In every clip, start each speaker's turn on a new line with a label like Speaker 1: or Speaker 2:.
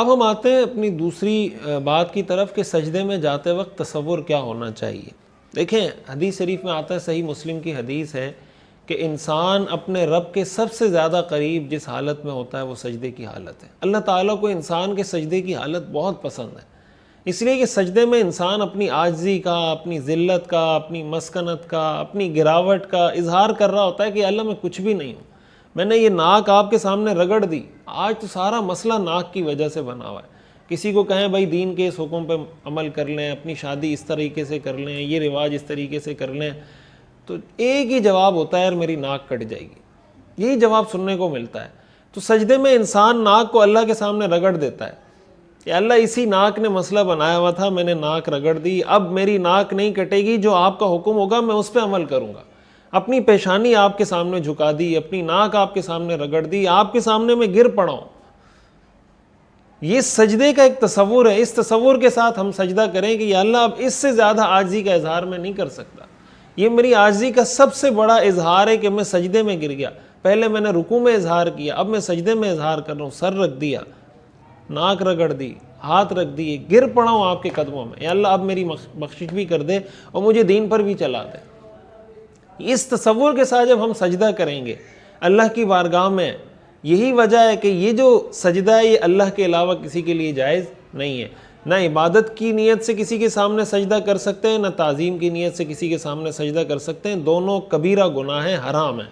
Speaker 1: اب ہم آتے ہیں اپنی دوسری بات کی طرف کہ سجدے میں جاتے وقت تصور کیا ہونا چاہیے۔ دیکھیں حدیث شریف میں آتا ہے، صحیح مسلم کی حدیث ہے کہ انسان اپنے رب کے سب سے زیادہ قریب جس حالت میں ہوتا ہے وہ سجدے کی حالت ہے۔ اللہ تعالیٰ کو انسان کے سجدے کی حالت بہت پسند ہے، اس لیے کہ سجدے میں انسان اپنی عاجزی کا، اپنی ذلت کا، اپنی مسکنت کا، اپنی گراوٹ کا اظہار کر رہا ہوتا ہے کہ اللہ میں کچھ بھی نہیں ہوں، میں نے یہ ناک آپ کے سامنے رگڑ دی۔ آج تو سارا مسئلہ ناک کی وجہ سے بنا ہوا ہے۔ کسی کو کہیں بھائی دین کے اس حکم پہ عمل کر لیں، اپنی شادی اس طریقے سے کر لیں، یہ رواج اس طریقے سے کر لیں، تو ایک ہی جواب ہوتا ہے، یار میری ناک کٹ جائے گی، یہی جواب سننے کو ملتا ہے۔ تو سجدے میں انسان ناک کو اللہ کے سامنے رگڑ دیتا ہے کہ اللہ اسی ناک نے مسئلہ بنایا ہوا تھا، میں نے ناک رگڑ دی، اب میری ناک نہیں کٹے گی، جو آپ کا حکم ہوگا میں اس پہ عمل کروں گا۔ اپنی پیشانی آپ کے سامنے جھکا دی، اپنی ناک آپ کے سامنے رگڑ دی، آپ کے سامنے میں گر پڑا ہوں۔ یہ سجدے کا ایک تصور ہے، اس تصور کے ساتھ ہم سجدہ کریں کہ یا اللہ اب اس سے زیادہ عاجزی کا اظہار میں نہیں کر سکتا، یہ میری عاجزی کا سب سے بڑا اظہار ہے کہ میں سجدے میں گر گیا۔ پہلے میں نے رکوع میں اظہار کیا، اب میں سجدے میں اظہار کر رہا ہوں، سر رکھ دیا، ناک رگڑ دی، ہاتھ رکھ دیے، گر پڑا ہوں آپ کے قدموں میں، یا اللہ اب میری بخشش بھی کر دے اور مجھے دین پر بھی چلا دے۔ اس تصور کے ساتھ جب ہم سجدہ کریں گے اللہ کی بارگاہ میں، یہی وجہ ہے کہ یہ جو سجدہ ہے یہ اللہ کے علاوہ کسی کے لیے جائز نہیں ہے۔ نہ عبادت کی نیت سے کسی کے سامنے سجدہ کر سکتے ہیں، نہ تعظیم کی نیت سے کسی کے سامنے سجدہ کر سکتے ہیں، دونوں کبیرہ گناہ ہیں، حرام ہیں۔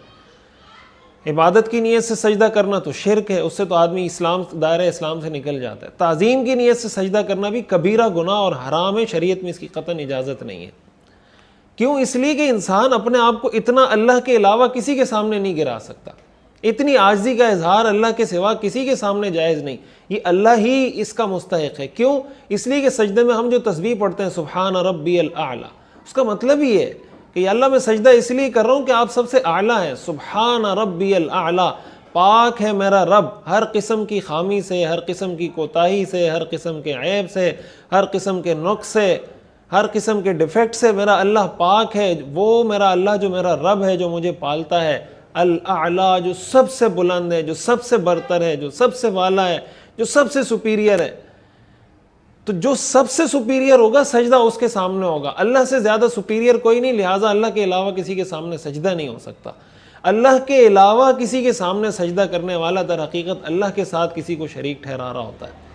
Speaker 1: عبادت کی نیت سے سجدہ کرنا تو شرک ہے، اس سے تو آدمی دائرہ اسلام سے نکل جاتا ہے۔ تعظیم کی نیت سے سجدہ کرنا بھی کبیرہ گناہ اور حرام ہے، شریعت میں اس کی قطعاً اجازت نہیں ہے۔ کیوں؟ اس لیے کہ انسان اپنے آپ کو اتنا اللہ کے علاوہ کسی کے سامنے نہیں گرا سکتا، اتنی عاجزی کا اظہار اللہ کے سوا کسی کے سامنے جائز نہیں، یہ اللہ ہی اس کا مستحق ہے۔ کیوں؟ اس لیے کہ سجدے میں ہم جو تسبیح پڑھتے ہیں سبحان ربی الاعلی، اس کا مطلب ہی ہے کہ یا اللہ میں سجدہ اس لیے کر رہا ہوں کہ آپ سب سے اعلیٰ ہیں، سبحان ربی الاعلی، پاک ہے میرا رب ہر قسم کی خامی سے، ہر قسم کی کوتاہی سے، ہر قسم کے عیب سے، ہر قسم کے نقص سے، ہر قسم کے ڈیفیکٹ سے میرا اللہ پاک ہے۔ وہ میرا اللہ جو میرا رب ہے، جو مجھے پالتا ہے، الاعلیٰ، جو سب سے بلند ہے، جو سب سے برتر ہے، جو سب سے والا ہے، جو سب سے سپیریئر ہے۔ تو جو سب سے سپیریئر ہوگا سجدہ اس کے سامنے ہوگا، اللہ سے زیادہ سپیریئر کوئی نہیں، لہٰذا اللہ کے علاوہ کسی کے سامنے سجدہ نہیں ہو سکتا۔ اللہ کے علاوہ کسی کے سامنے سجدہ کرنے والا در حقیقت اللہ کے ساتھ کسی کو شریک ٹھہرا رہا ہوتا ہے۔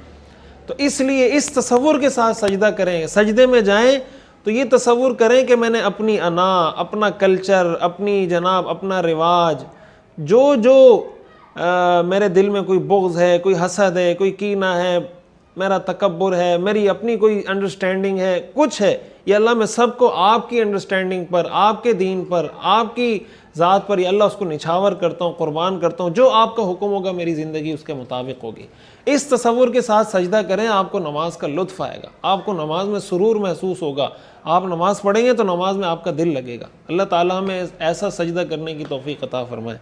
Speaker 1: تو اس لیے اس تصور کے ساتھ سجدہ کریں، سجدے میں جائیں تو یہ تصور کریں کہ میں نے اپنی انا، اپنا کلچر، اپنی اپنا رواج، جو میرے دل میں کوئی بغض ہے، کوئی حسد ہے، کوئی کینہ ہے، میرا تکبر ہے، میری اپنی کوئی انڈرسٹینڈنگ ہے، کچھ ہے، یا اللہ میں سب کو آپ کی انڈرسٹینڈنگ پر، آپ کے دین پر، آپ کی ذات پر یا اللہ اس کو نچھاور کرتا ہوں، قربان کرتا ہوں، جو آپ کا حکم ہوگا میری زندگی اس کے مطابق ہوگی۔ اس تصور کے ساتھ سجدہ کریں، آپ کو نماز کا لطف آئے گا، آپ کو نماز میں سرور محسوس ہوگا، آپ نماز پڑھیں گے تو نماز میں آپ کا دل لگے گا۔ اللہ تعالیٰ ہمیں ایسا سجدہ کرنے کی توفیق عطا فرمائے۔